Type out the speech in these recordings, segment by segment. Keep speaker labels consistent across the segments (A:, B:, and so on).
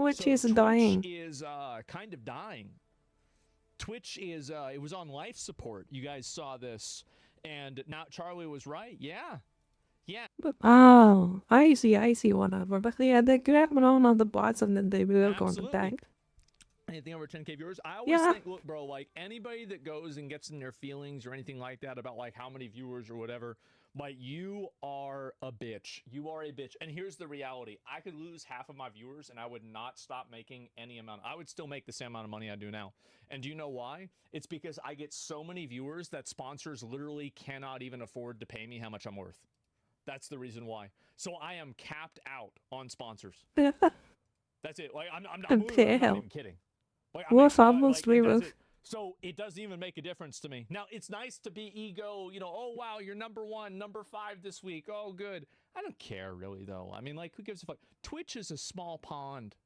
A: Twitch
B: So
A: is
B: Twitch
A: dying.
B: is kind of dying. Twitch is it was on life support. You guys saw this, and now Charlie was right. Yeah, yeah.
A: Oh, I see what happened. But yeah, they grab on the bots and then they will go on the
B: Absolutely.
A: tank.
B: Anything over 10K viewers, I always
A: Yeah.
B: think, look, bro, like anybody that goes and gets in their feelings or anything like that about like how many viewers or whatever, like you are a bitch. You are a bitch. And here's the reality: I could lose half of my viewers, and I would not stop making any amount. I would still make the same amount of money I do now. And do you know why? It's because I get so many viewers that sponsors literally cannot even afford to pay me how much I'm worth. That's the reason why. So I am capped out on sponsors. That's it. Like I'm not even kidding. Like,
A: What almost we will.
B: So it doesn't even make a difference to me. Now, it's nice to be ego, you know, oh, wow, you're number 1, number 5 this week. Oh, good. I don't care, really, though. I mean, like, who gives a fuck? Twitch is a small pond.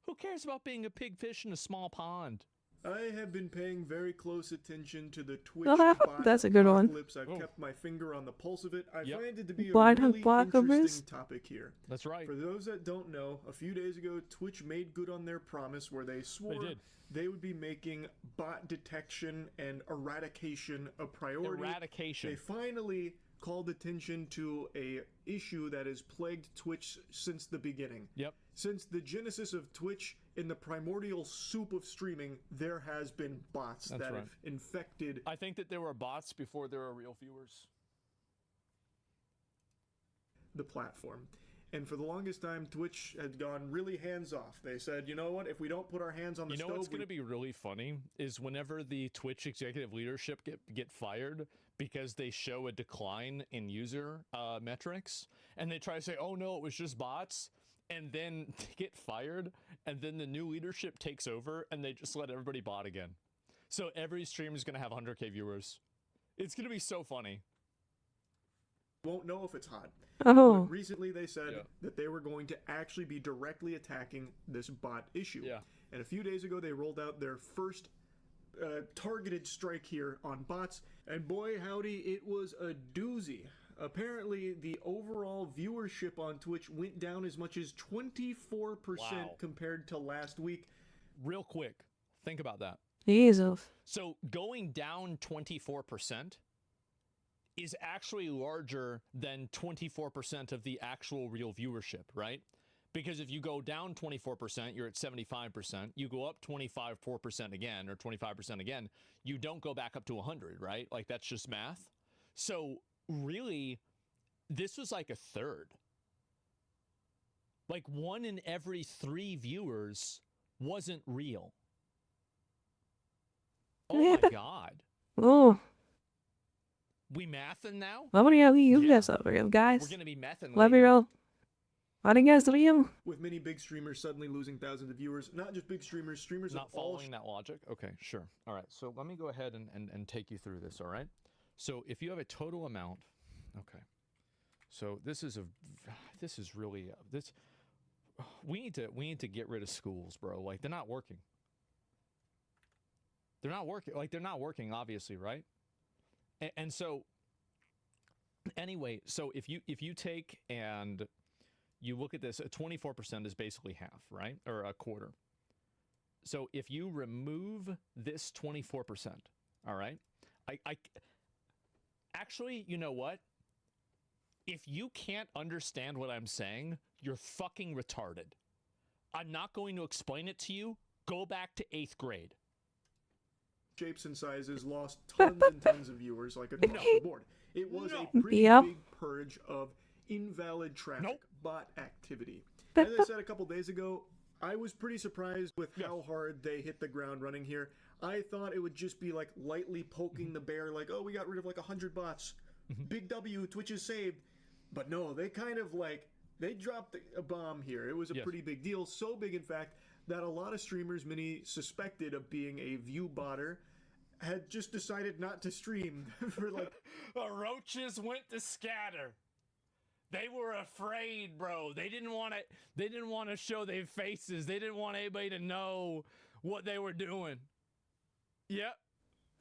B: Who cares about being a pig fish in a small pond?
C: I have been paying very close attention to the Twitch
A: bot that's a good
C: apocalypse.
A: one.
C: I've kept my finger on the pulse of it. I find it to be a
A: Bot
C: really
A: apocalypse?
C: interesting topic here.
B: That's right.
C: For those that don't know, a few days ago, Twitch made good on their promise where they swore they would be making bot detection and eradication a priority.
B: Eradication.
C: They finally called attention to a issue that has plagued Twitch since the beginning.
B: Yep.
C: Since the genesis of Twitch, in the primordial soup of streaming, there has been bots that have infected.
B: I think that there were bots before there were real viewers.
C: The platform. And for the longest time, Twitch had gone really hands-off. They said, you know what, if we don't put our hands on the stove...
B: You know what's going to be really funny is whenever the Twitch executive leadership get fired because they show a decline in user metrics, and they try to say, oh no, it was just bots, and then they get fired, and then the new leadership takes over, and they just let everybody bot again. So every stream is going to have 100K viewers. It's going to be so funny.
C: Won't know if it's hot.
A: Oh.
C: But recently they said that they were going to actually be directly attacking this bot issue.
B: Yeah.
C: And a few days ago they rolled out their first targeted strike here on bots. And boy howdy, it was a doozy. Apparently the overall viewership on Twitch went down as much as 24% compared to last week.
B: Real quick, think about that.
A: Jesus.
B: So going down 24% is actually larger than 24% of the actual real viewership, right? Because if you go down 24%, you're at 75%. You go up 4% again, or 25% again, you don't go back up to 100, right? Like, that's just math. So really, this was like a third. Like 1 in every 3 viewers wasn't real. Oh my God.
A: Oh.
B: We mathin' now?
A: What do you guys over here, guys?
B: We're gonna be mathin'
A: Let me roll. What do you guys do?
C: With many big streamers suddenly losing thousands of viewers, not just big streamers, streamers
B: not
C: of all...
B: following that logic? Okay, sure. All right, so let me go ahead and take you through this, all right? So if you have a total amount, okay. So this is really, we need to get rid of schools, bro. Like, they're not working. They're not working, obviously, right? And so, anyway, so if you take and you look at this, 24% is basically half, right? Or a quarter. So if you remove this 24%, all right? I actually, you know what? If you can't understand what I'm saying, you're fucking retarded. I'm not going to explain it to you. Go back to 8th grade.
C: Shapes and sizes lost tons and tons of viewers, like across the board. It was a pretty big purge of invalid traffic, bot activity. As I said a couple days ago, I was pretty surprised with how hard they hit the ground running here. I thought it would just be like lightly poking the bear, like, oh, we got rid of like 100 bots. Big W, Twitch is saved. But no, they kind of like, they dropped a bomb here. It was a pretty big deal. So big, in fact, that a lot of streamers, many suspected of being a view botter, had just decided not to stream for like...
B: The roaches went to scatter. They were afraid, bro. They didn't want to show their faces. They didn't want anybody to know what they were doing. Yep.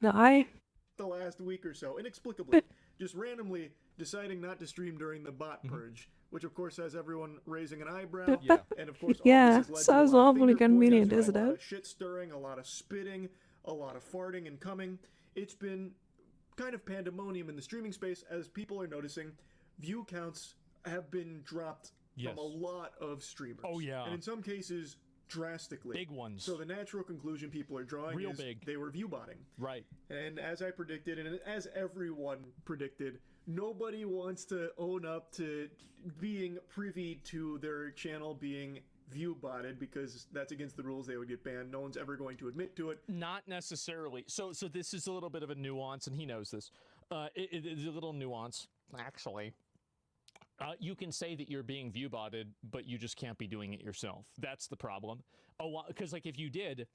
A: The
C: last week or so, inexplicably, just randomly deciding not to stream during the bot purge. which of course has everyone raising an eyebrow.
B: Yeah.
C: And of course,
A: Yeah,
C: all this has led
A: sounds
C: to a lot of
A: awfully
C: finger pointing,
A: convenient,
C: a
A: isn't
C: lot
A: it?
C: of shit stirring, a lot of spitting, a lot of farting and coming. It's been kind of pandemonium in the streaming space as people are noticing view counts have been dropped
B: Yes.
C: from a lot of streamers.
B: Oh, yeah.
C: And in some cases, drastically.
B: Big ones.
C: So the natural conclusion people are drawing
B: Real
C: is
B: big.
C: they were view botting.
B: Right.
C: And as I predicted, and as everyone predicted, nobody wants to own up to being privy to their channel being view botted because that's against the rules. They would get banned. No one's ever going to admit to it.
B: Not necessarily. So this is a little bit of a nuance, and he knows this. It is a little nuance, actually. You can say that you're being view botted, but you just can't be doing it yourself. That's the problem. Because like if you did,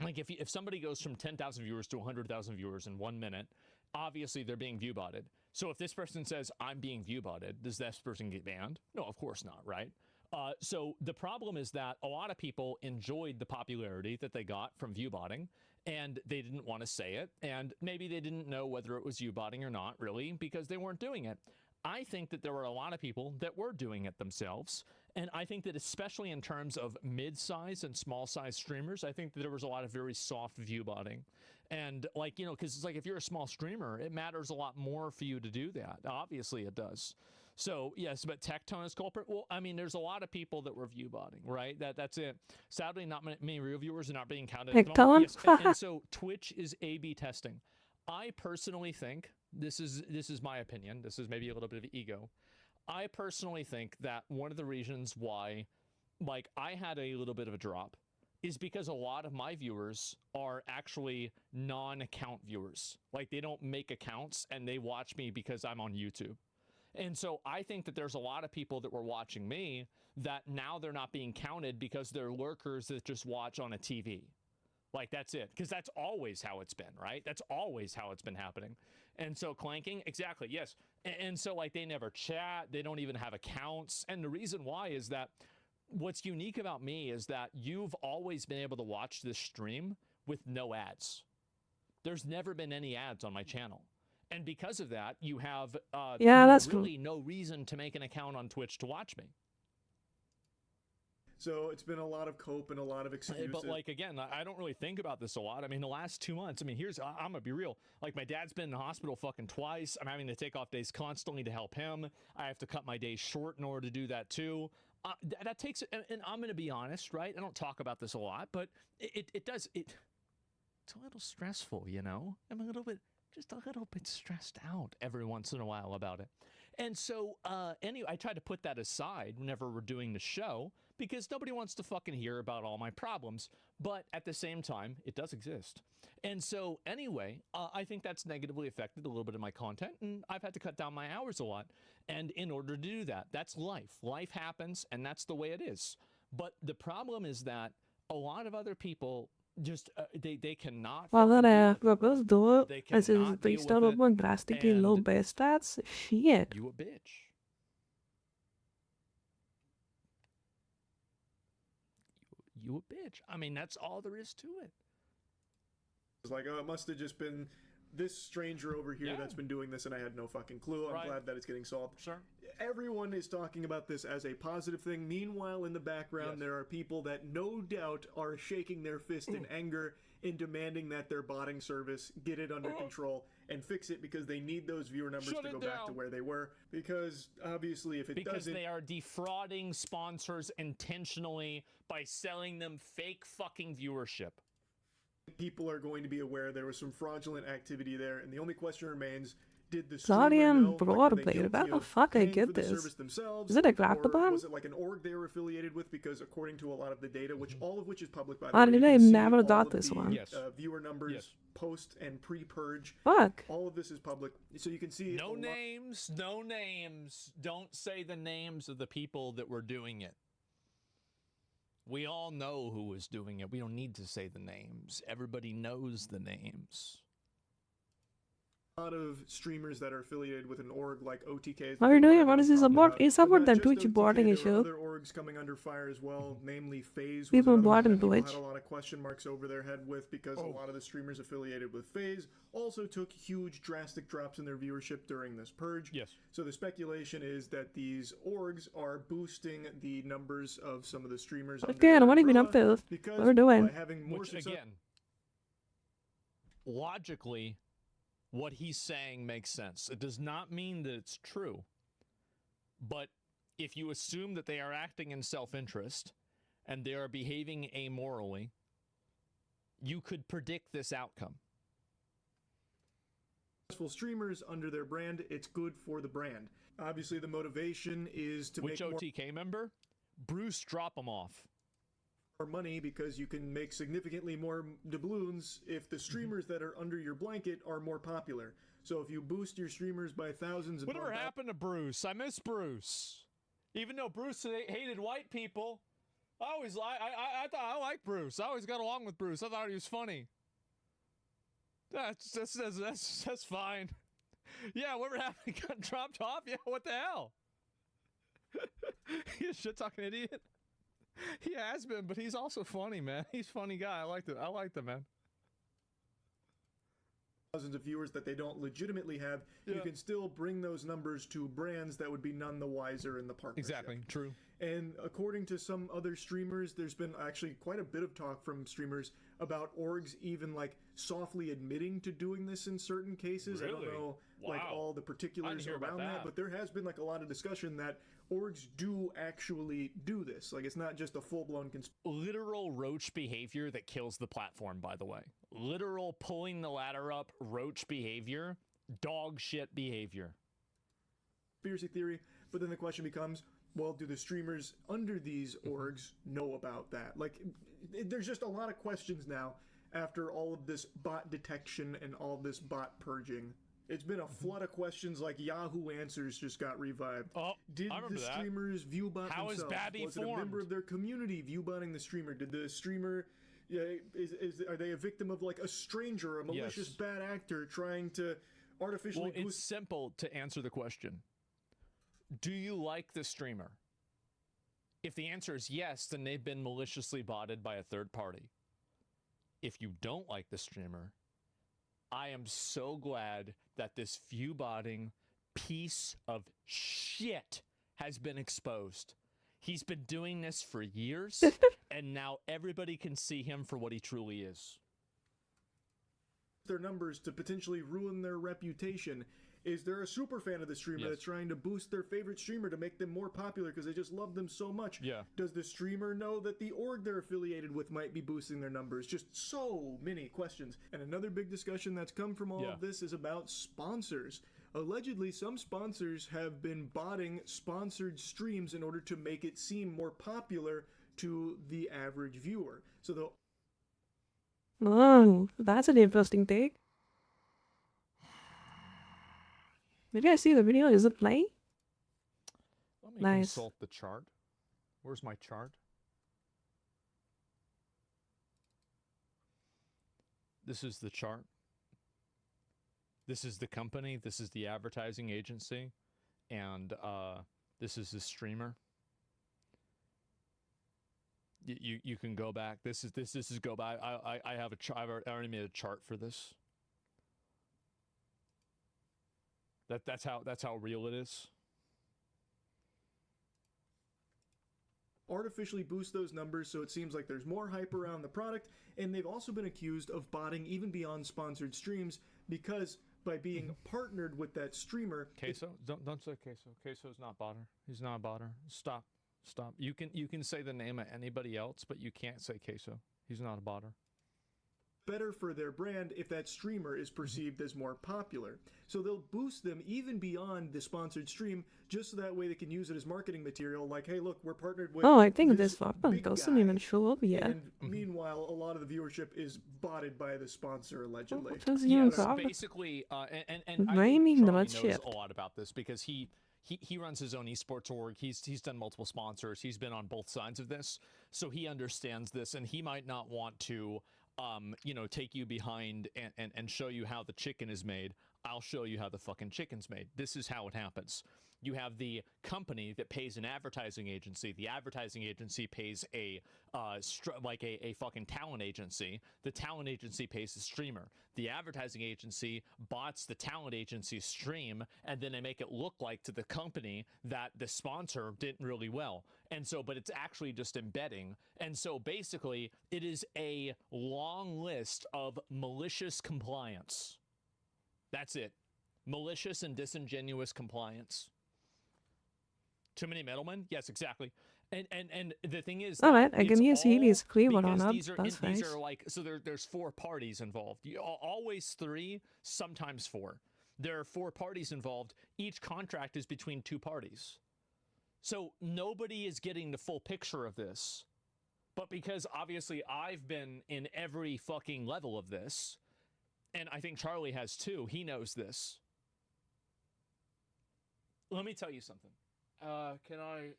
B: like if somebody goes from 10,000 viewers to 100,000 viewers in 1 minute, obviously they're being view botted. So if this person says I'm being view botted, does this person get banned? No, of course not, right? So the problem is that a lot of people enjoyed the popularity that they got from view botting, and they didn't want to say it, and maybe they didn't know whether it was view botting or not, really, because they weren't doing it. I think that there were a lot of people that were doing it themselves, and I think that especially in terms of mid-size and small-size streamers, I think that there was a lot of very soft view botting. And like, you know, because it's like if you're a small streamer, it matters a lot more for you to do that. Obviously it does. So yes, but Tectone is culprit. Well, I mean, there's a lot of people that were view botting, right? That's it. Sadly, not many real viewers are not being counted.
A: Tectone?
B: Yes, and so Twitch is A/B testing. I personally think this is my opinion. This is maybe a little bit of ego. I personally think that one of the reasons why, like, I had a little bit of a drop is because a lot of my viewers are actually non-account viewers. Like, they don't make accounts and they watch me because I'm on YouTube. And so I think that there's a lot of people that were watching me that now they're not being counted because they're lurkers that just watch on a TV. Like, that's it. Because that's always how it's been, right? That's always how it's been happening. And so clanking, exactly, yes. And so, like, they never chat. They don't even have accounts. And the reason why is that what's unique about me is that you've always been able to watch this stream with no ads. There's never been any ads on my channel. And because of that, you have
A: that's
B: really no reason to make an account on Twitch to watch me.
C: So it's been a lot of cope and a lot of excuses.
B: But like, again, I don't really think about this a lot. I mean, the last 2 months, I mean, I'm gonna be real. Like, my dad's been in the hospital fucking twice. I'm having to take off days constantly to help him. I have to cut my days short in order to do that too. That takes, and I'm gonna be honest, right? I don't talk about this a lot, but it's a little stressful, you know? I'm just a little bit stressed out every once in a while about it. And so, anyway, I try to put that aside whenever we're doing the show because nobody wants to fucking hear about all my problems. But at the same time, it does exist. And so, anyway, I think that's negatively affected a little bit of my content, and I've had to cut down my hours a lot. And in order to do that, that's life. Life happens, and that's the way it is. But the problem is that a lot of other people just they cannot.
A: Vad då?
B: They
A: Alltså,
B: cannot
A: they
B: deal
A: start
B: with
A: up
B: it,
A: on drastically low
B: and
A: best stats. Shit.
B: you a bitch. You a bitch. I mean, that's all there is to it.
C: It's like, oh, it must have just been this stranger over here that's been doing this and I had no fucking clue. I'm glad that it's getting solved.
B: Sure.
C: Everyone is talking about this as a positive thing. Meanwhile, in the background, there are people that no doubt are shaking their fist in anger in demanding that their botting service get it under control and fix it because they need those viewer numbers to go back to where they were. Because obviously, if it doesn't,
B: they are defrauding sponsors intentionally by selling them fake fucking viewership.
C: People are going to be aware there was some fraudulent activity there, and the only question remains: did the streamer know?
A: How the fuck I get this? Is it a Grappaban?
C: Was it like an org they were affiliated with? Because according to a lot of the data, which all of which is public by the
A: I
C: way,
A: didn't
C: you can see
A: never
C: all
A: got
C: of
A: this
C: the,
A: one.
C: Viewer numbers, post and pre-purge.
A: Fuck.
C: All of this is public, so you can see.
B: No names, no names. Don't say the names of the people that were doing it. We all know who was doing it. We don't need to say the names. Everybody knows the names.
C: A lot of streamers that are affiliated with an org like OTK.
A: What are you doing? What is this about? It's about the Twitch botting
C: There
A: issue.
C: were other orgs coming under fire as well, namely FaZe.
A: People bought
C: that
A: in
C: people
A: Twitch.
C: had a lot of question marks over their head with because a lot of the streamers affiliated with FaZe also took huge drastic drops in their viewership during this purge.
B: Yes.
C: So the speculation is that these orgs are boosting the numbers of some of the streamers.
A: Again, what have you been up to?
C: Because
A: What are we doing?
C: by having more
B: Which,
C: success,
B: again, logically, what he's saying makes sense. It does not mean that it's true. But if you assume that they are acting in self-interest and they are behaving amorally, you could predict this outcome.
C: successful streamers under their brand, it's good for the brand. Obviously, the motivation is to
B: Which
C: make more
B: OTK member? Bruce, drop him off.
C: money because you can make significantly more doubloons if the streamers that are under your blanket are more popular. So if you boost your streamers by thousands of
B: Whatever happened to Bruce? I miss Bruce. Even though Bruce hated white people, I thought I liked Bruce. I always got along with Bruce. I thought he was funny. That's fine. Yeah, whatever happened? He got dropped off. Yeah, what the hell? He's a shit talking idiot. He has been, but he's also funny, man. He's a funny guy. I liked him, man.
C: thousands of viewers that they don't legitimately have, you can still bring those numbers to brands that would be none the wiser in the partnership.
B: Exactly, true.
C: And according to some other streamers, there's been actually quite a bit of talk from streamers about orgs even like softly admitting to doing this in certain cases.
B: Really?
C: I don't know like all the particulars around that, but there has been like a lot of discussion that orgs do actually do this. Like it's not just a full-blown
B: literal roach behavior that kills the platform, by the way. Literal pulling the ladder up roach behavior, dog shit behavior.
C: Conspiracy theory, but then the question becomes, well, do the streamers under these orgs know about that? Like, there's just a lot of questions now after all of this bot detection and all this bot purging. It's been a flood of questions, like Yahoo Answers just got revived.
B: Oh,
C: did the streamers view bot
B: How
C: themselves?
B: is Babby
C: Was it a member of their community view botting the streamer? Did the streamer, are they a victim of like a stranger, a malicious bad actor trying to artificially
B: boost? It's simple to answer the question. Do you like the streamer? If the answer is yes, then they've been maliciously botted by a third party. If you don't like the streamer, I am so glad that this view botting piece of shit has been exposed. He's been doing this for years, and now everybody can see him for what he truly is.
C: Their numbers to potentially ruin their reputation. Is there a super fan of the streamer that's trying to boost their favorite streamer to make them more popular because they just love them so much?
B: Yeah.
C: Does the streamer know that the org they're affiliated with might be boosting their numbers? Just so many questions. And another big discussion that's come from all of this is about sponsors. Allegedly, some sponsors have been botting sponsored streams in order to make it seem more popular to the average viewer. So they'll...
A: Oh, that's an interesting take. Did you guys see the video? Is it playing?
B: Let me consult the chart. Where's my chart? This is the chart. This is the company. This is the advertising agency. And this is the streamer. You can go back. This is go back. I have a chart. I already made a chart for this. That's how real it is.
C: Artificially boost those numbers so it seems like there's more hype around the product, and they've also been accused of botting even beyond sponsored streams because by being partnered with that streamer...
B: Queso? Don't say Queso. Queso's not botter. He's not a botter. Stop. You can say the name of anybody else, but you can't say Queso. He's not a botter.
C: Better for their brand if that streamer is perceived as more popular. So they'll boost them even beyond the sponsored stream, just so that way they can use it as marketing material, like, hey, look, we're partnered with...
A: Oh, I think this weapon doesn't even show up yet.
C: And meanwhile, a lot of the viewership is botted by the sponsor, allegedly.
B: Basically, and
A: I mean,
B: Charlie knows a lot about this because he runs his own esports org. He's done multiple sponsors. He's been on both sides of this, so he understands this, and he might not want to... take you behind and show you how the chicken is made. I'll show you how the fucking chicken's made. This is how it happens. You have the company that pays an advertising agency. The advertising agency pays a fucking talent agency. The talent agency pays the streamer. The advertising agency bots the talent agency's stream, and then they make it look like to the company that the sponsor did really well. And so, but it's actually just embedding. And so basically, it is a long list of malicious compliance. That's it. Malicious and disingenuous compliance. Too many middlemen? Yes, exactly. And the thing is,
A: All right, I can use Healy's clear one on up.
B: These are
A: That's nice.
B: like, so there's 4 parties involved. Always 3, sometimes 4. There are 4 parties involved. Each contract is between 2 parties. So nobody is getting the full picture of this. But because obviously I've been in every fucking level of this, and I think Charlie has too, he knows this. Let me tell you something. Can I?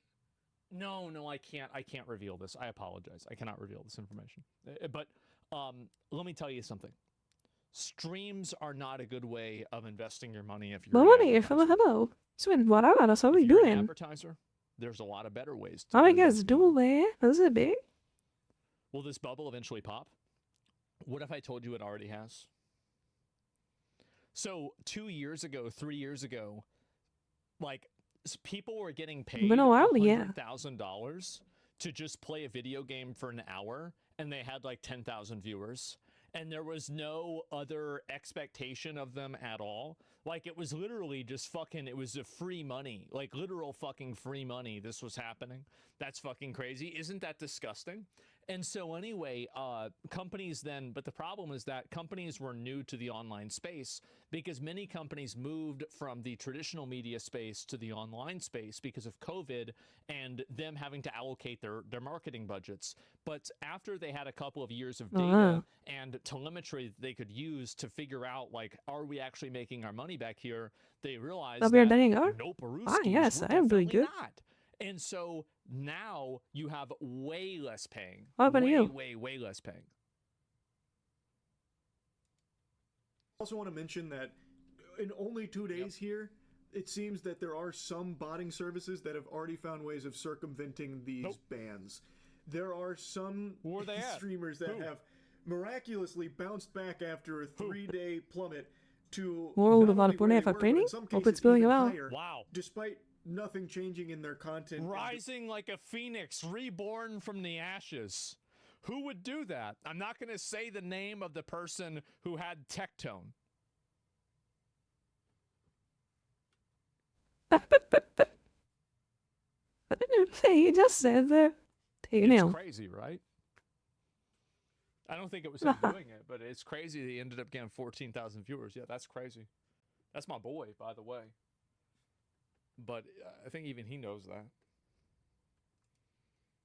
B: No, I can't. I can't reveal this. I apologize. I cannot reveal this information. But let me tell you something. Streams are not a good way of investing your money if you're
A: hello. Swin, what are you
B: an
A: doing?
B: advertiser, there's a lot of better ways to
A: Oh, I
B: do
A: guess
B: this.
A: do it. Is it big?
B: Will this bubble eventually pop? What if I told you it already has? So 2 years ago, 3 years ago, like, people were getting paid $100,000 to just play a video game for an hour, and they had like 10,000 viewers, and there was no other expectation of them at all. Like, it was literally just fucking, it was a free money, like literal fucking free money. This was happening. That's fucking crazy. Isn't that disgusting? And so anyway, companies then, but the problem is that companies were new to the online space because many companies moved from the traditional media space to the online space because of COVID and them having to allocate their marketing budgets. But after they had a couple of years of data and telemetry that they could use to figure out, like, are we actually making our money back here? They realized that nope,
A: yes,
B: we're
A: I am doing
B: definitely
A: good.
B: not. And so now you have way less paying.
A: What about you?
B: Way less paying.
C: I also want to mention that in only 2 days here, it seems that there are some botting services that have already found ways of circumventing these bans. There are some streamers that have miraculously bounced back after a 3-day plummet to
A: World
C: not
A: of
C: only where they
A: for
C: were, but
A: training?
C: in some
A: Hope
C: cases
A: it's going
C: even
A: well.
C: higher, despite nothing changing in their content.
B: Rising like a phoenix, reborn from the ashes. Who would do that? I'm not going to say the name of the person who had Tectone.
A: He just said there.
B: It's crazy, right? I don't think it was him doing it, but it's crazy that he ended up getting 14,000 viewers. Yeah, that's crazy. That's my boy, by the way. But I think even he knows that.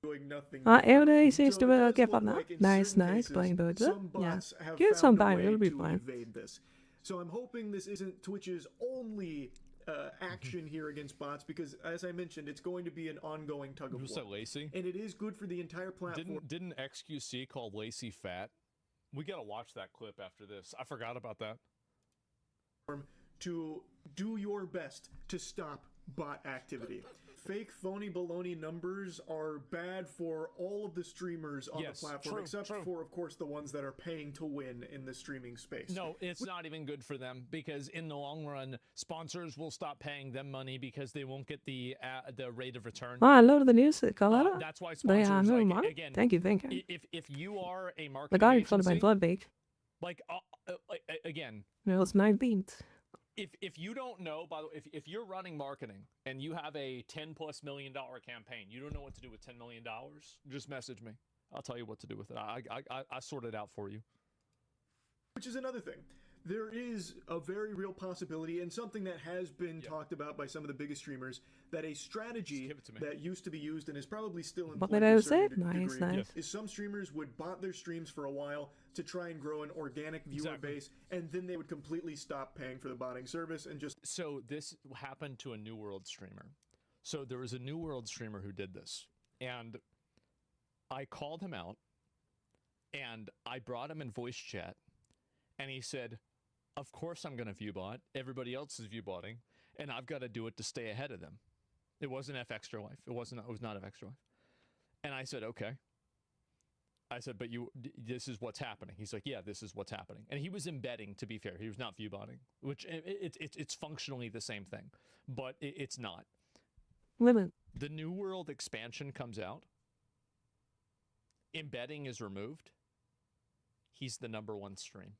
C: Doing nothing.
A: Everybody seems to get on that. Nice, playing birds. Yeah. Get some time, it'll be fine.
C: So I'm hoping this isn't Twitch's only action here against bots, because as I mentioned, it's going to be an ongoing tug of war.
B: So Lacey?
C: And it is good for the entire platform.
B: Didn't XQC call Lacey fat? We gotta watch that clip after this. I forgot about that.
C: To do your best to stop bot activity. Fake, phony, baloney numbers are bad for all of the streamers on the platform, except for, of course, the ones that are paying to win in the streaming space.
B: No, it's not even good for them, because in the long run, sponsors will stop paying them money because they won't get the rate of return.
A: I love the news, Colorado.
B: That's why sponsors, again,
A: thank you.
B: If you are a marketing
A: The guy in
B: agency,
A: front of my blood bake.
B: Like, again,
A: it was 19th.
B: If you don't know, by the way, if you're running marketing and you have a $10+ million campaign, you don't know what to do with $10 million, just message me. I'll tell you what to do with it. I sort it out for you.
C: Which is another thing. There is a very real possibility, and something that has been talked about by some of the biggest streamers, that a strategy that used to be used and is probably still in place to a certain degree is some streamers would bot their streams for a while to try and grow an organic viewer base, and then they would completely stop paying for the botting service and just...
B: So this happened to a New World streamer. So there was a New World streamer who did this, and I called him out, and I brought him in voice chat, and he said, Of course I'm going to view bot. Everybody else is view botting, and I've got to do it to stay ahead of them. It wasn't F Extra Life. It was not F Extra Life. And I said, okay. I said, but this is what's happening. He's like, yeah, this is what's happening. And he was embedding, to be fair. He was not view botting, which it's functionally the same thing, but it's not.
A: Women.
B: The New World expansion comes out. Embedding is removed. He's the #1 stream.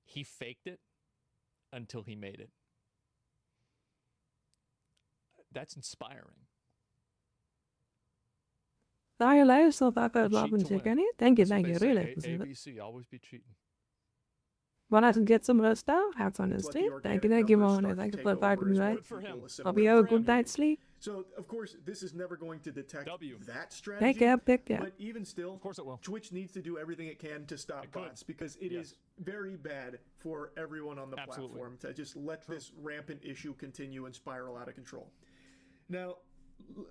B: He faked it until he made it. That's inspiring.
A: Daar je luistert ook uit
B: Cheat
A: lappen
B: to
A: checken.
B: win.
A: Thank you,
B: That's what
A: thank
B: they
A: you.
B: say.
A: Really appreciate it.
B: ABC, always be cheating.
A: When I can get some of that stuff, have on the
C: Let the
A: street.
C: organic
A: Thank you,
C: numbers
A: man.
C: start
A: Thank
C: to
A: you
C: take
A: for vibing
C: over
A: me,
C: as
A: right?
C: more
B: Good for
C: people
B: him.
C: assimilate.
A: I'll be a
B: for him.
A: good night's sleep.
C: So, of course, this is never going to detect
B: W.
C: that strategy.
A: Take care, pick yeah.
C: But even still,
B: Of course it will.
C: Twitch needs to do everything it can to stop
B: It could.
C: bots because it
B: Yes.
C: is very bad for everyone on the
B: Absolutely.
C: platform to just let this rampant issue continue and spiral out of control. Now,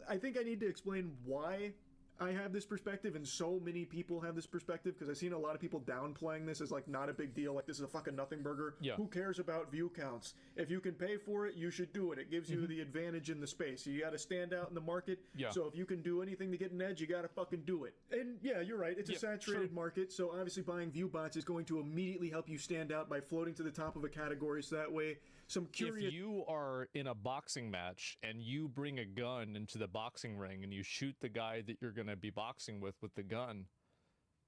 C: I think I need to explain why I have this perspective and so many people have this perspective because I've seen a lot of people downplaying this as like not a big deal, like this is a fucking nothing burger.
B: Yeah.
C: Who cares about view counts? If you can pay for it, you should do it. It gives you the advantage in the space. You got to stand out in the market.
B: Yeah.
C: So if you can do anything to get an edge, you got to fucking do it. And yeah, you're right. It's a
B: Yeah,
C: saturated
B: true.
C: market, so obviously buying view bots is going to immediately help you stand out by floating to the top of a category. So that way, some curious.
B: If you are in a boxing match and you bring a gun into the boxing ring and you shoot the guy that you're going to be boxing with the gun,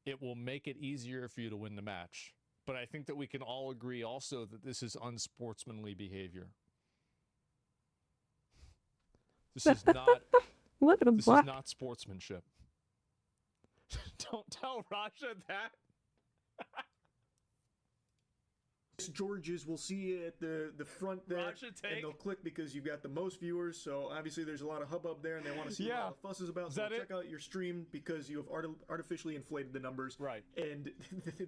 B: it will make it easier for you to win the match. But I think that we can all agree also that this is unsportsmanly behavior. This is not
A: Look at him
B: this
A: black.
B: is not sportsmanship. Don't tell Raja that.
C: Georges will see you at the front there,
B: Roger,
C: and
B: take.
C: they'll click because you've got the most viewers. So obviously there's a lot of hubbub there, and they want to see what
B: Yeah.
C: all the fuss is about.
B: Is
C: So
B: that
C: they'll
B: it?
C: check out your stream because you have artificially inflated the numbers,
B: Right.
C: And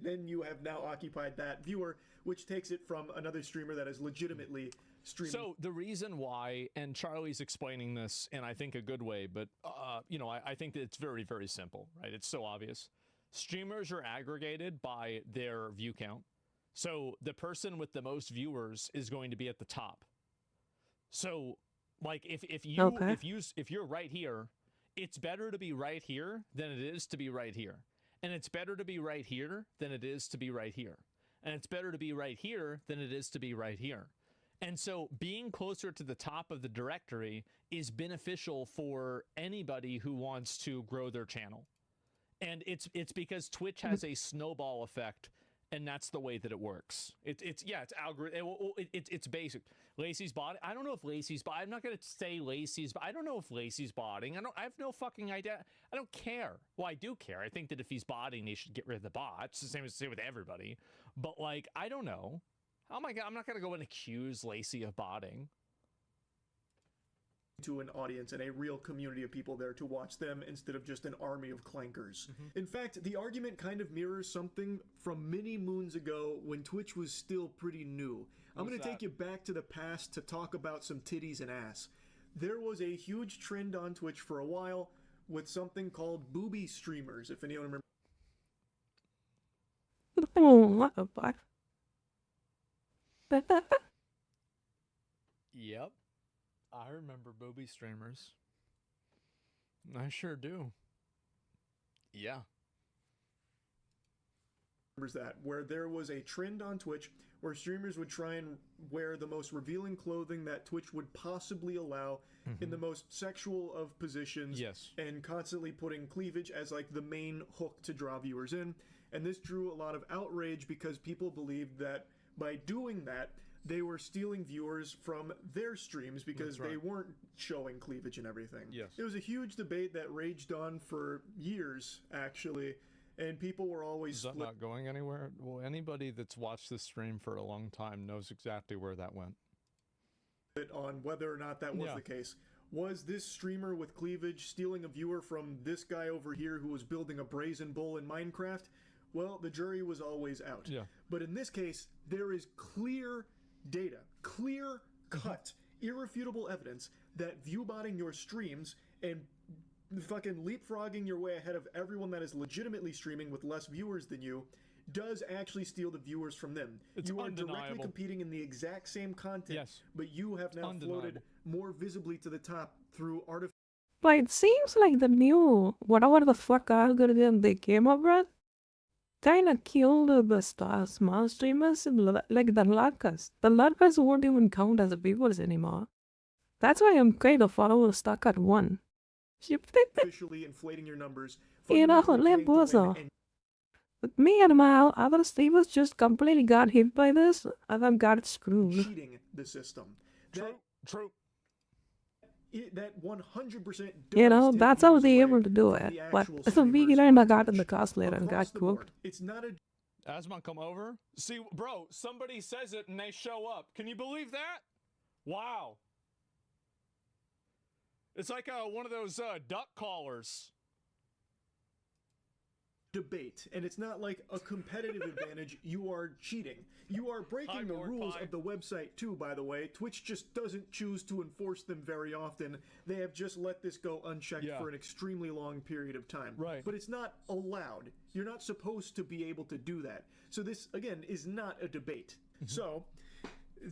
C: then you have now occupied that viewer, which takes it from another streamer that is legitimately streaming.
B: So the reason why, and Charlie's explaining this in I think a good way, but I think that it's very, very simple, right? It's so obvious. Streamers are aggregated by their view count. So the person with the most viewers is going to be at the top. So like if you're right here, it's better to be right here than it is to be right here. And it's better to be right here than it is to be right here. And it's better to be right here than it is to be right here. And so being closer to the top of the directory is beneficial for anybody who wants to grow their channel. And it's because Twitch has a snowball effect, and that's the way that it works. It's algorithm. It's basic. Lacey's botting. I don't know if Lacey's botting. I'm not going to say Lacey's, but I don't know if Lacey's botting. I have no fucking idea. I don't care. Well, I do care. I think that if he's botting, they should get rid of the bots. The same with everybody. But like, I don't know. Oh my God, I'm not going to go and accuse Lacey of botting.
C: To an audience and a real community of people there to watch them instead of just an army of clankers. In fact, the argument kind of mirrors something from many moons ago when Twitch was still pretty new. I'm going to take you back to the past to talk about some titties and ass. There was a huge trend on Twitch for a while with something called booby streamers, if anyone remembers.
A: Oh, what the fuck?
B: Yep. I remember booby streamers. I sure do. Yeah.
C: That where there was a trend on Twitch where streamers would try and wear the most revealing clothing that Twitch would possibly allow in the most sexual of positions,
B: Yes.
C: and constantly putting cleavage as like the main hook to draw viewers in. And this drew a lot of outrage because people believed that by doing that they were stealing viewers from their streams because
B: That's right.
C: they weren't showing cleavage and everything.
B: Yes.
C: It was a huge debate that raged on for years, actually, and people were always
B: Is that
C: split
B: not going anywhere? Well, anybody that's watched this stream for a long time knows exactly where that went.
C: on whether or not that was
B: Yeah.
C: the case. Was this streamer with cleavage stealing a viewer from this guy over here who was building a brazen bull in Minecraft? Well, the jury was always out.
B: Yeah.
C: But in this case, there is clear data, clear cut, irrefutable evidence that viewbotting your streams and fucking leapfrogging your way ahead of everyone that is legitimately streaming with less viewers than you does actually steal the viewers from them.
B: It's
C: You are directly
B: undeniable.
C: competing in the exact same content,
B: Yes.
C: but you have now floated
B: Undeniable.
C: more visibly to the top through artificial
A: But it seems like the new, whatever the fuck algorithm they came up with, kinda killed the small streamers, like the lurkers. The lurkers won't even count as viewers anymore. That's why I'm kind of followers stuck at 1.
C: officially inflating your numbers,
A: You know,
C: fundamentally paying to win,
A: also.
C: and
A: But me and my other streamers just completely got hit by this, and then got screwed.
C: cheating the system.
B: True.
C: That 100%
A: You know,
C: does
A: that's
C: take
A: how
C: viewers
A: they
C: away
A: able to do
C: from
A: it.
C: the
A: But
C: actual
A: so we
C: streamers
A: kinda
C: on
A: got in
C: Twitch.
A: the cast later and
C: Across
A: got
C: the
A: cooked.
C: board, it's not a
B: Asmon, come over. See, bro, somebody says it and they show up. Can you believe that? Wow. It's like one of those duck callers.
C: debate, and it's not like a competitive advantage. You are cheating. You are breaking the rules of the website too, by the way. Twitch just doesn't choose to enforce them very often. They have just let this go unchecked for an extremely long period of time.
B: Right.
C: But it's not allowed. You're not supposed to be able to do that. So this, again, is not a debate. So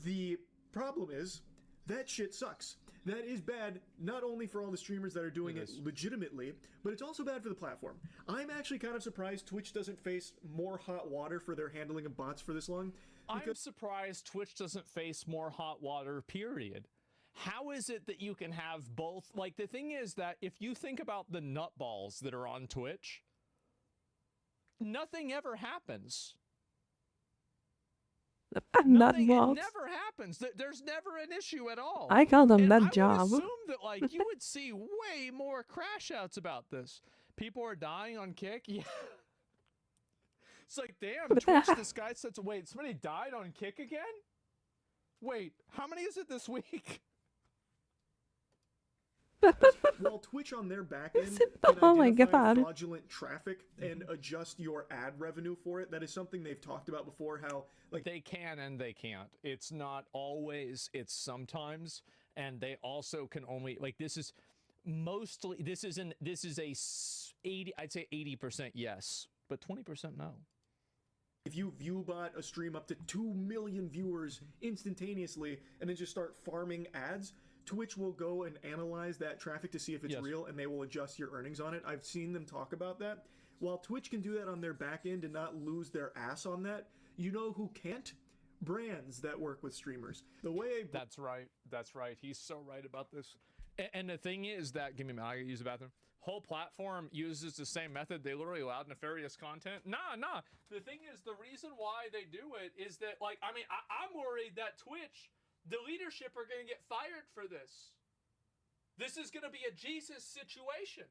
C: the problem is that shit sucks. That is bad, not only for all the streamers that are doing it legitimately, but it's also bad for the platform. I'm actually kind of surprised Twitch doesn't face more hot water for their handling of bots for this long.
B: I'm surprised Twitch doesn't face more hot water, period. How is it that you can have both? Like, the thing is that if you think about the nutballs that are on Twitch, nothing ever happens. Nothing, it never happens. There's never an issue at all.
A: I call them
B: And
A: that
B: I
A: job.
B: would assume that, like, you would see way more crash outs about this. People are dying on Kick. Yeah. It's like, damn, Twitch, this guy said, wait, somebody died on Kick again? Wait, how many is it this week?
C: While Twitch on their back end
A: Oh my
C: can identify
A: God.
C: fraudulent traffic and adjust your ad revenue for it, that is something they've talked about before, how like
B: They can and they can't. It's not always, it's sometimes. And they also can only, like, this is mostly, this is a 80, I'd say 80% yes, but 20% no.
C: if you viewbot a stream up to 2 million viewers instantaneously and then just start farming ads, Twitch will go and analyze that traffic to see if it's real, and they will adjust your earnings on it. I've seen them talk about that. While Twitch can do that on their back end and not lose their ass on that, you know who can't? Brands that work with streamers. The way
B: That's right. That's right. He's so right about this. And the thing is that, give me a minute, I gotta use the bathroom. Whole platform uses the same method. They literally allowed nefarious content. Nah. The thing is, the reason why they do it is that, like, I mean, I'm worried that Twitch, the leadership are going to get fired for this. This is going to be a Jesus situation.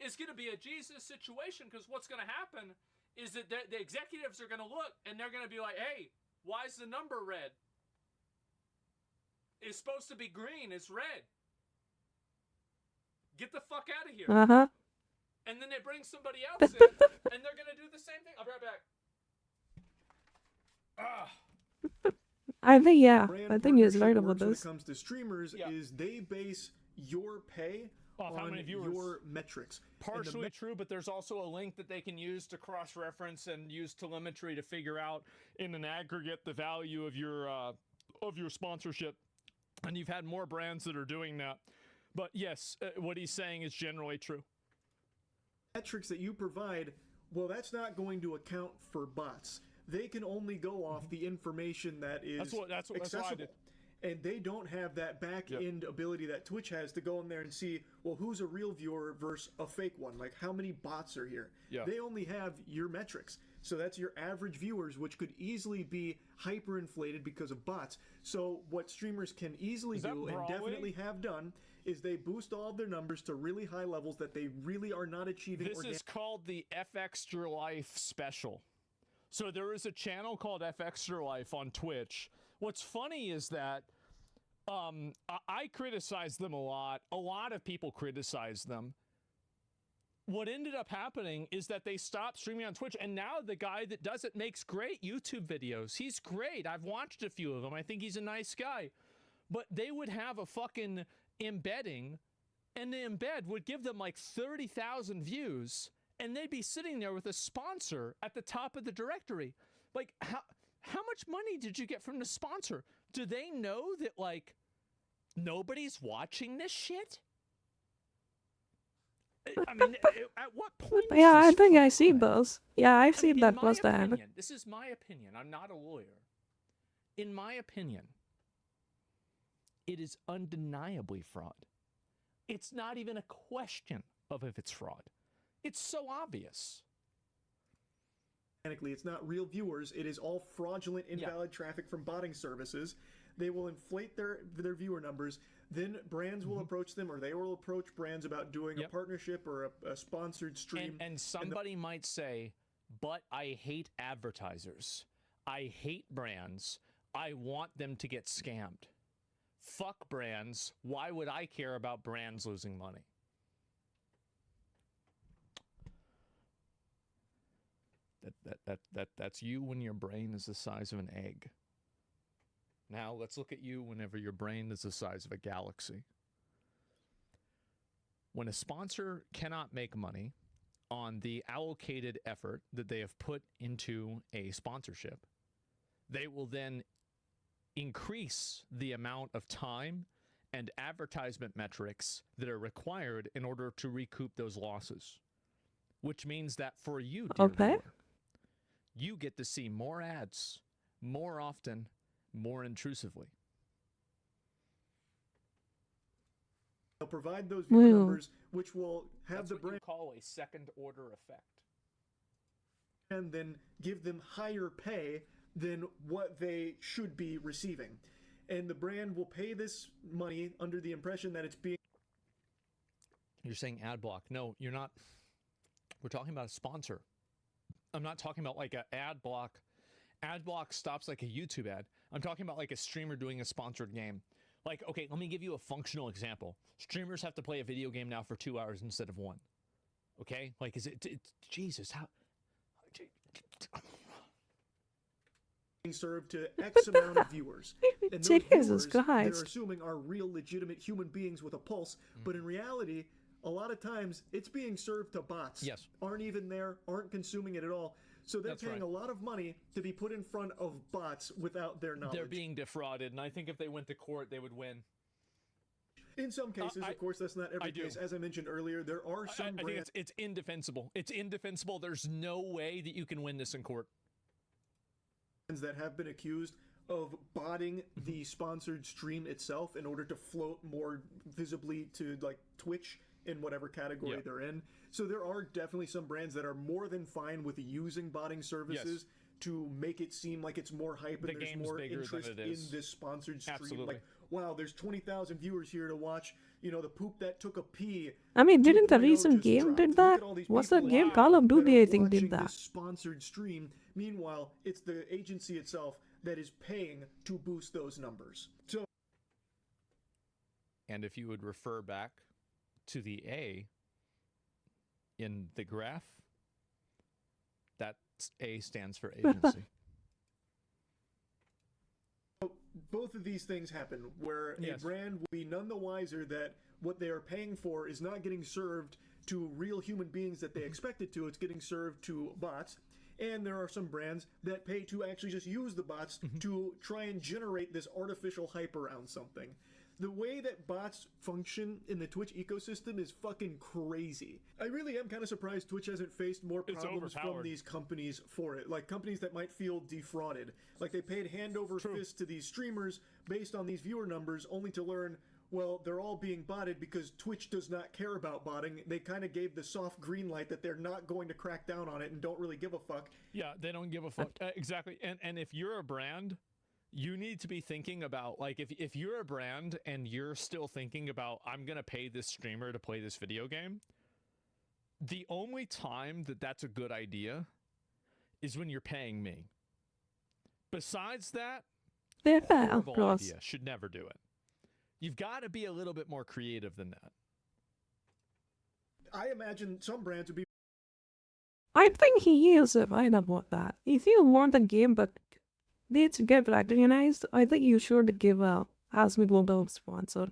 B: It's going to be a Jesus situation because what's going to happen is that the executives are going to look and they're going to be like, hey, why is the number red? It's supposed to be green. It's red. Get the fuck out of here. And then they bring somebody else in and they're going to do the same thing. I'll be right back.
A: I think, yeah.
C: brand
A: I think he's
C: partnership
A: right about
C: works when
A: this.
C: it comes to streamers is they base your pay
B: Off how
C: on
B: many viewers.
C: your metrics.
B: Partially true, but there's also a link that they can use to cross-reference and use telemetry to figure out in an aggregate the value of your sponsorship. And you've had more brands that are doing that. But yes, what he's saying is generally true.
C: Metrics that you provide, well, that's not going to account for bots. They can only go off the information that is
B: That's what I
C: accessible.
B: did.
C: And they don't have that back end ability that Twitch has to go in there and see, well, who's a real viewer versus a fake one? Like, how many bots are here?
B: Yeah.
C: They only have your metrics. So that's your average viewers, which could easily be hyperinflated because of bots. So what streamers can easily do and definitely have done is they boost all of their numbers to really high levels that they really are not achieving.
B: This is called the F Extra Life special. So there is a channel called F Extra Life on Twitch. What's funny is that I criticize them a lot. A lot of people criticize them. What ended up happening is that they stopped streaming on Twitch, and now the guy that does it makes great YouTube videos. He's great. I've watched a few of them. I think he's a nice guy. But they would have a fucking embedding, and the embed would give them like 30,000 views, and they'd be sitting there with a sponsor at the top of the directory. Like, how much money did you get from the sponsor? Do they know that, like, nobody's watching this shit? I mean, at what point?
A: Yeah, I think I see those. Yeah, I've seen that most time.
B: This is my opinion. I'm not a lawyer. In my opinion, it is undeniably fraud. It's not even a question of if it's fraud. It's so obvious.
C: It's not real viewers. It is all fraudulent, invalid traffic from botting services. They will inflate their viewer numbers. Then brands will approach them, or they will approach brands about doing a partnership or a sponsored stream.
B: And somebody might say, but I hate advertisers. I hate brands. I want them to get scammed. Fuck brands. Why would I care about brands losing money? That's you when your brain is the size of an egg. Now let's look at you whenever your brain is the size of a galaxy. When a sponsor cannot make money on the allocated effort that they have put into a sponsorship, they will then increase the amount of time and advertisement metrics that are required in order to recoup those losses. Which means that for you, dear viewer, you get to see more ads, more often, more intrusively.
C: They'll provide those viewer numbers, which will have
B: the brand call a second order effect,
C: and then give them higher pay than what they should be receiving. And the brand will pay this money under the impression that it's being...
B: You're saying ad block. No, you're not. We're talking about a sponsor. I'm not talking about like an ad block. Ad block stops like a YouTube ad. I'm talking about like a streamer doing a sponsored game. Like, okay, let me give you a functional example. Streamers have to play a video game now for 2 hours instead of 1. Okay? Like, is it Jesus, how...
C: being served to X amount of viewers. And those viewers, they're assuming are real, legitimate human beings with a pulse, but in reality, a lot of times it's being served to bots.
B: Yes.
C: Aren't even there, aren't consuming it at all. So they're paying a lot of money to be put in front of bots without their knowledge.
B: They're being defrauded, and I think if they went to court, they would win.
C: In some cases, of course, that's not every case. As I mentioned earlier, there are some brands...
B: I think it's indefensible. It's indefensible. There's no way that you can win this in court.
C: ...that have been accused of botting the sponsored stream itself in order to float more visibly to, like, Twitch in whatever category they're in. So there are definitely some brands that are more than fine with using botting services to make it seem like it's more hype and there's more interest in this sponsored stream.
B: Absolutely.
C: Like, wow, there's 20,000 viewers here to watch, you know, the poop that took a pee.
A: I mean, didn't the recent game did that? What's that game? Call of Duty, I think, did that.
C: Sponsored stream. Meanwhile, it's the agency itself that is paying to boost those numbers. So,
B: and if you would refer back to the A in the graph, that A stands for agency.
C: Both of these things happen where a brand will be none the wiser that what they are paying for is not getting served to real human beings that they expect it to. It's getting served to bots. And there are some brands that pay to actually just use the bots to try and generate this artificial hype around something. The way that bots function in the Twitch ecosystem is fucking crazy. I really am kind of surprised Twitch hasn't faced more problems from these companies for it. Like companies that might feel defrauded. Like they paid hand over fist to these streamers based on these viewer numbers only to learn, well, they're all being botted because Twitch does not care about botting. They kind of gave the soft green light that they're not going to crack down on it and don't really give a fuck.
B: Yeah, they don't give a fuck. Exactly. And if you're a brand... You need to be thinking about, like, if you're a brand and you're still thinking about, I'm going to pay this streamer to play this video game, the only time that that's a good idea is when you're paying me. Besides that, horrible idea. Should never do it. You've got to be a little bit more creative than that.
C: I imagine some brands would be...
A: I think he is right about that. If you want a game but needs to get recognized, I think you should give a Hasmi Global sponsor.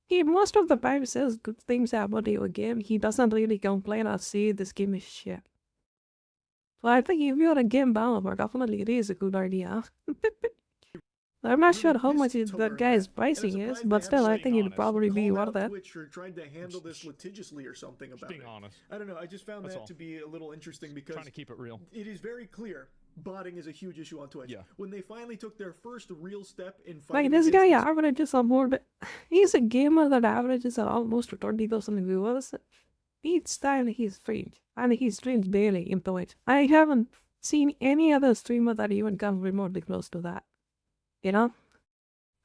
A: He most of the time says good things about your game. He doesn't really complain or say this game is shit. So I think if you're a game developer, definitely it is a good idea. I'm not sure how much that guy's pricing is, but still, I think it'd probably be worth it.
C: Twitch or tried to handle this litigiously or something about
B: being
C: it.
B: honest.
C: I don't know. I just found
B: That's
C: that
B: all.
C: to be a little interesting because
B: Trying to keep it real.
C: it is very clear botting is a huge issue on Twitch.
B: Yeah.
C: When they finally took their first real step in
A: Like,
C: fighting
A: this
C: against
A: guy averages on more, but he's a gamer that averages at almost 20,000 viewers each time he streams, and he streams daily in Twitch. I haven't seen any other streamer that even comes remotely close to that. You know?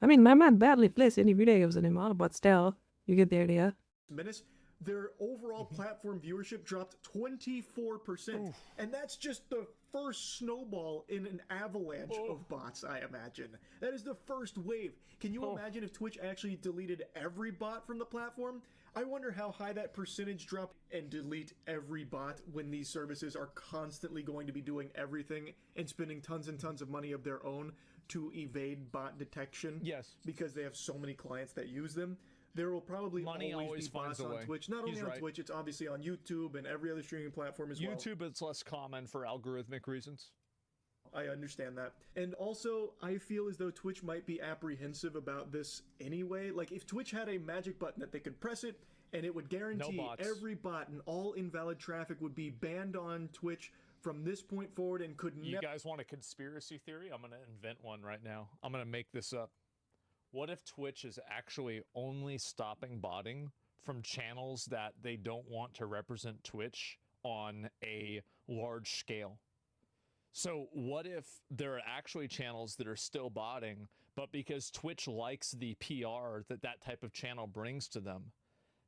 A: I mean, my man barely plays any video games anymore, but still, you get the idea.
C: minutes, their overall platform viewership dropped 24%. And that's just the first snowball in an avalanche of bots, I imagine. That is the first wave. Can you imagine if Twitch actually deleted every bot from the platform? I wonder how high that percentage drop and delete every bot when these services are constantly going to be doing everything and spending tons and tons of money of their own to evade bot detection.
B: Yes.
C: Because they have so many clients that use them. There will probably always be bots on Twitch. Not only on Twitch, it's obviously on YouTube and every other streaming platform as well.
B: YouTube, it's less common for algorithmic reasons.
C: I understand that. And also, I feel as though Twitch might be apprehensive about this anyway. Like, if Twitch had a magic button that they could press it, and it would guarantee every bot and all invalid traffic would be banned on Twitch from this point forward and could never...
B: You guys want a conspiracy theory? I'm going to invent one right now. I'm going to make this up. What if Twitch is actually only stopping botting from channels that they don't want to represent Twitch on a large scale? So what if there are actually channels that are still botting, but because Twitch likes the PR that that type of channel brings to them,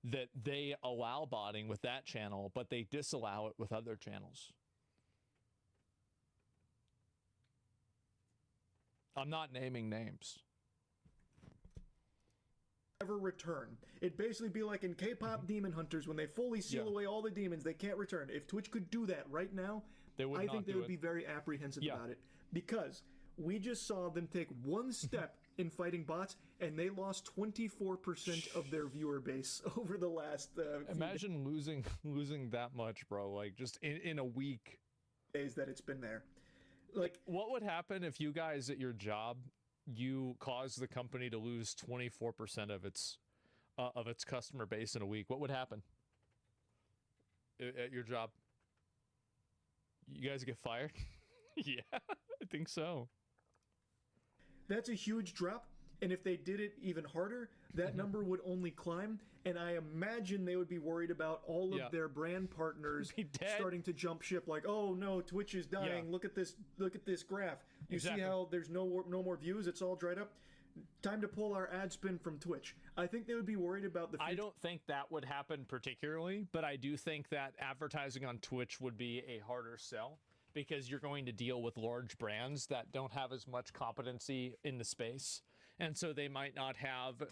B: that they allow botting with that channel, but they disallow it with other channels? I'm not naming names.
C: Ever return. It'd basically be like in K-pop Demon Hunters when they fully seal away all the demons, they can't return. If Twitch could do that right now, I think they would be very apprehensive about it, because we just saw them take one step in fighting bots, and they lost 24% of their viewer base over the last.
B: Imagine losing that much, bro. Like just in a week.
C: Days that it's been there.
B: Like, what would happen if you guys at your job, you caused the company to lose 24% of its customer base in a week? What would happen at your job? You guys get fired? Yeah, I think so.
C: That's a huge drop, and if they did it even harder, that number would only climb, and I imagine they would be worried about all of their brand partners starting to jump ship, like, oh no, Twitch is dying, look at this graph. You see how there's no more views, it's all dried up? Time to pull our ad spend from Twitch. I think they would be worried about the future.
B: I don't think that would happen particularly, but I do think that advertising on Twitch would be a harder sell, because you're going to deal with large brands that don't have as much competency in the space. And so they might not have,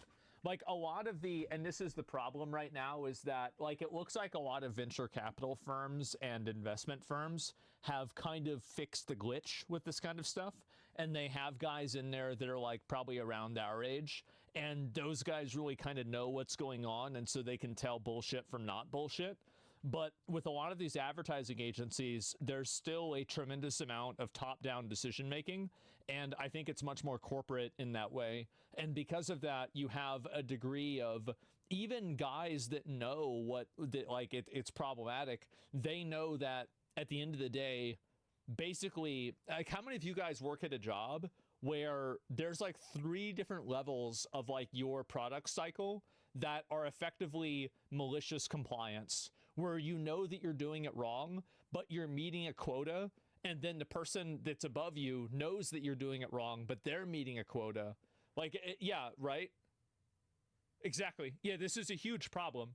B: like, a lot of the, and this is the problem right now, is that, like, it looks like a lot of venture capital firms and investment firms have kind of fixed the glitch with this kind of stuff. And they have guys in there that are, like, probably around our age. And those guys really kind of know what's going on. And so they can tell bullshit from not bullshit. But with a lot of these advertising agencies, there's still a tremendous amount of top-down decision-making, and I think it's much more corporate in that way. And because of that, you have a degree of even guys that know it's problematic. They know that at the end of the day, basically, like, how many of you guys work at a job where there's like 3 different levels of like your product cycle that are effectively malicious compliance, where you know that you're doing it wrong, but you're meeting a quota, and then the person that's above you knows that you're doing it wrong, but they're meeting a quota. Like, yeah, right? Exactly. Yeah, this is a huge problem.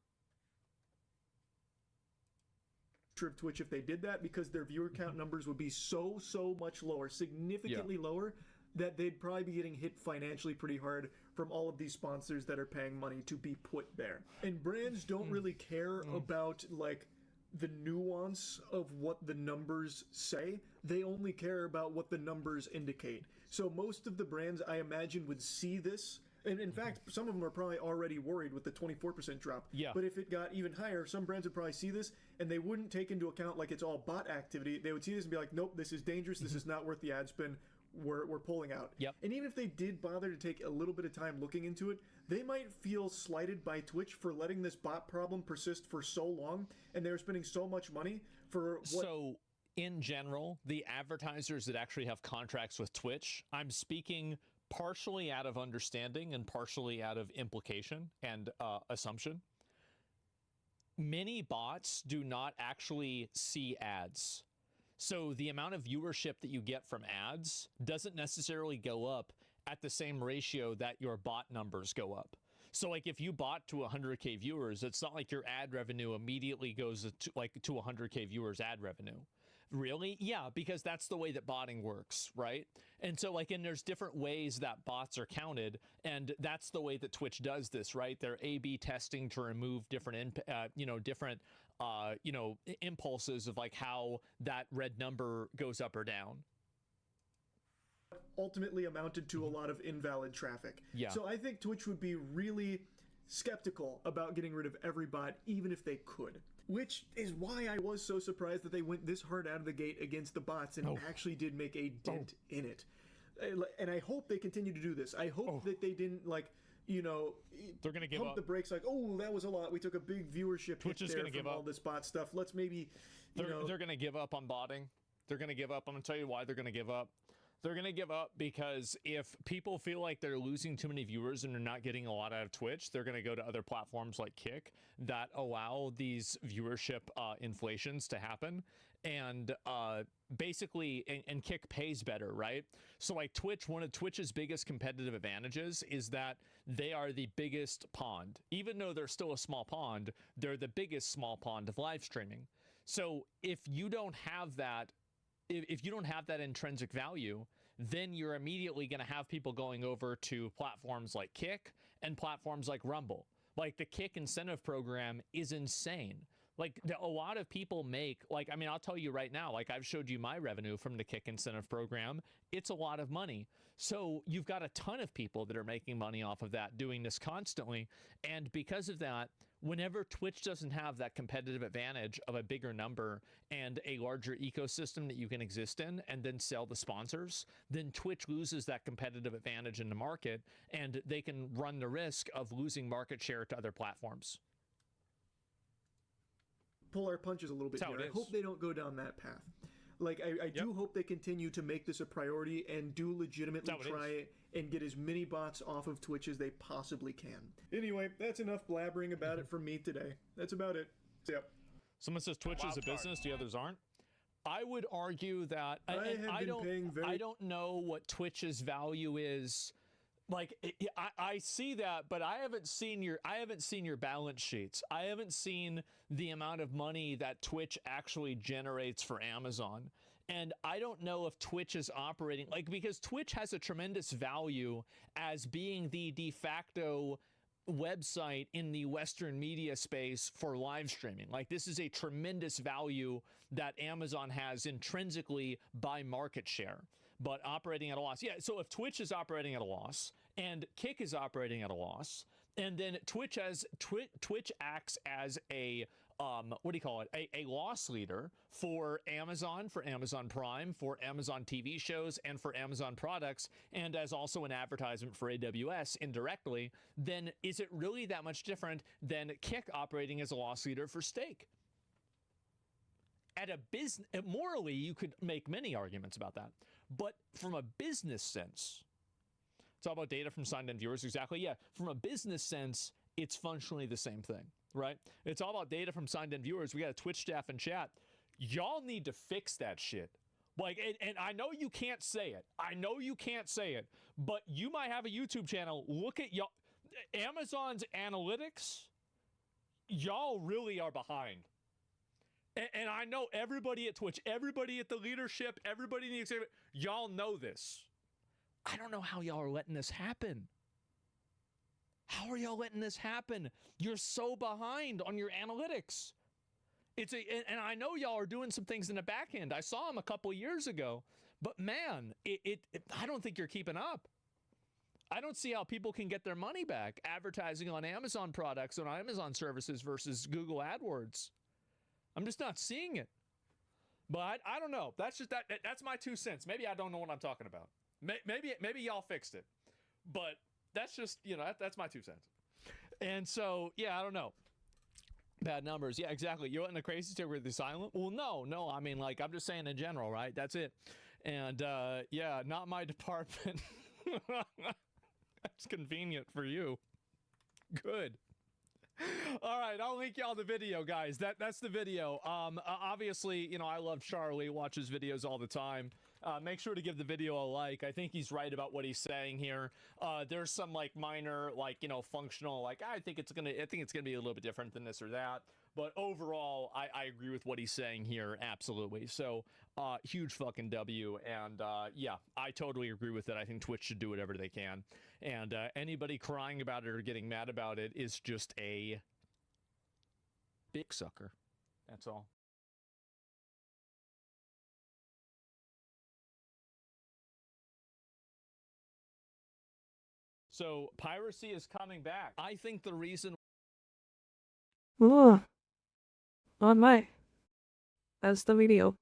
C: Of Twitch if they did that, because their viewer count numbers would be so much lower, significantly lower, that they'd probably be getting hit financially pretty hard from all of these sponsors that are paying money to be put there. And brands don't really care about, like, the nuance of what the numbers say. They only care about what the numbers indicate. So most of the brands, I imagine, would see this And in fact, some of them are probably already worried with the 24% drop.
B: Yeah.
C: But if it got even higher, some brands would probably see this and they wouldn't take into account like it's all bot activity. They would see this and be like, nope, this is dangerous. This is not worth the ad spend. We're pulling out.
B: Yep.
C: And even if they did bother to take a little bit of time looking into it, they might feel slighted by Twitch for letting this bot problem persist for so long, and they're spending so much money for what...
B: So, in general, the advertisers that actually have contracts with Twitch, I'm speaking partially out of understanding and partially out of implication and assumption. Many bots do not actually see ads. So the amount of viewership that you get from ads doesn't necessarily go up at the same ratio that your bot numbers go up. So like if you bot to 100K viewers, it's not like your ad revenue immediately goes to 100K viewers ad revenue. Really? Yeah, because that's the way that botting works, right? And so like, and there's different ways that bots are counted, and that's the way that Twitch does this, right? They're A/B testing to remove different, impulses of like how that red number goes up or down.
C: Ultimately amounted to a lot of invalid traffic.
B: Yeah.
C: So I think Twitch would be really skeptical about getting rid of every bot, even if they could. Which is why I was so surprised that they went this hard out of the gate against the bots and actually did make a dent in it. And I hope they continue to do this. I hope that they didn't
B: they're gonna give
C: pump
B: up
C: the brakes like, oh, that was a lot. We took a big viewership
B: Twitch
C: hit
B: is
C: there
B: gonna
C: from
B: give
C: all
B: up.
C: this bot stuff. Let's maybe
B: they're gonna give up on botting. They're gonna give up. I'm gonna tell you why they're gonna give up. They're going to give up because if people feel like they're losing too many viewers and they're not getting a lot out of Twitch, they're going to go to other platforms like Kick that allow these viewership inflations to happen. And basically, and Kick pays better, right? So like Twitch, one of Twitch's biggest competitive advantages is that they are the biggest pond. Even though they're still a small pond, they're the biggest small pond of live streaming. So if you don't have that, if you don't have that intrinsic value, then you're immediately going to have people going over to platforms like Kick and platforms like Rumble. Like the Kick incentive program is insane. Like a lot of people make, like, I mean, I'll tell you right now, like I've showed you my revenue from the Kick incentive program. It's a lot of money. So you've got a ton of people that are making money off of that, doing this constantly. And because of that, whenever Twitch doesn't have that competitive advantage of a bigger number and a larger ecosystem that you can exist in and then sell the sponsors, then Twitch loses that competitive advantage in the market and they can run the risk of losing market share to other platforms.
C: Pull our punches a little bit here. I hope they don't go down that path. Like, I do hope they continue to make this a priority and do legitimately try and get as many bots off of Twitch as they possibly can. Anyway, that's enough blabbering about it from me today. That's about it. Yep.
B: Someone says Twitch is a business, the others aren't. I would argue that I don't know what Twitch's value is. Like I see that, but I haven't seen your balance sheets. I haven't seen the amount of money that Twitch actually generates for Amazon. And I don't know if Twitch is operating because Twitch has a tremendous value as being the de facto website in the Western media space for live streaming. Like this is a tremendous value that Amazon has intrinsically by market share, but operating at a loss. Yeah, so if Twitch is operating at a loss and Kick is operating at a loss, and then Twitch acts as a a loss leader for Amazon Prime, for Amazon TV shows, and for Amazon products, and as also an advertisement for AWS indirectly, then is it really that much different than Kick operating as a loss leader for Stake? At a business, morally, you could make many arguments about that, but from a business sense, it's all about data from signed-in viewers. Exactly, yeah. From a business sense, it's functionally the same thing, right? It's all about data from signed-in viewers. We got a Twitch staff in chat. Y'all need to fix that shit. Like, and I know you can't say it. I know you can't say it, but you might have a YouTube channel. Look at y'all. Amazon's analytics, y'all really are behind. And I know everybody at Twitch, everybody at the leadership, everybody in the executive, y'all know this. I don't know how y'all are letting this happen. How are y'all letting this happen? You're so behind on your analytics. And I know y'all are doing some things in the back end. I saw them a couple of years ago, but man, I don't think you're keeping up. I don't see how people can get their money back advertising on Amazon products, on Amazon services versus Google AdWords. I'm just not seeing it. But I don't know. That's just that's my 2 cents. Maybe I don't know what I'm talking about. Maybe y'all fixed it. But that's just, that's my 2 cents. And so, yeah, I don't know. Bad numbers. Yeah, exactly. You want in the crazy state where they're silent? Well, no. I mean, like, I'm just saying in general, right? That's it. And yeah, not my department. That's convenient for you. Good. All right, I'll link y'all the video, guys. That's the video. Obviously, I love Charlie. Watches videos all the time. Make sure to give the video a like. I think he's right about what he's saying here. There's some minor, functional, I think it's gonna be a little bit different than this or that. But overall, I agree with what he's saying here. Absolutely. So, huge fucking W. And yeah, I totally agree with it. I think Twitch should do whatever they can. And anybody crying about it or getting mad about it is just a big sucker. That's all. So piracy is coming back. I think the reason.
A: Oh my. That's the video.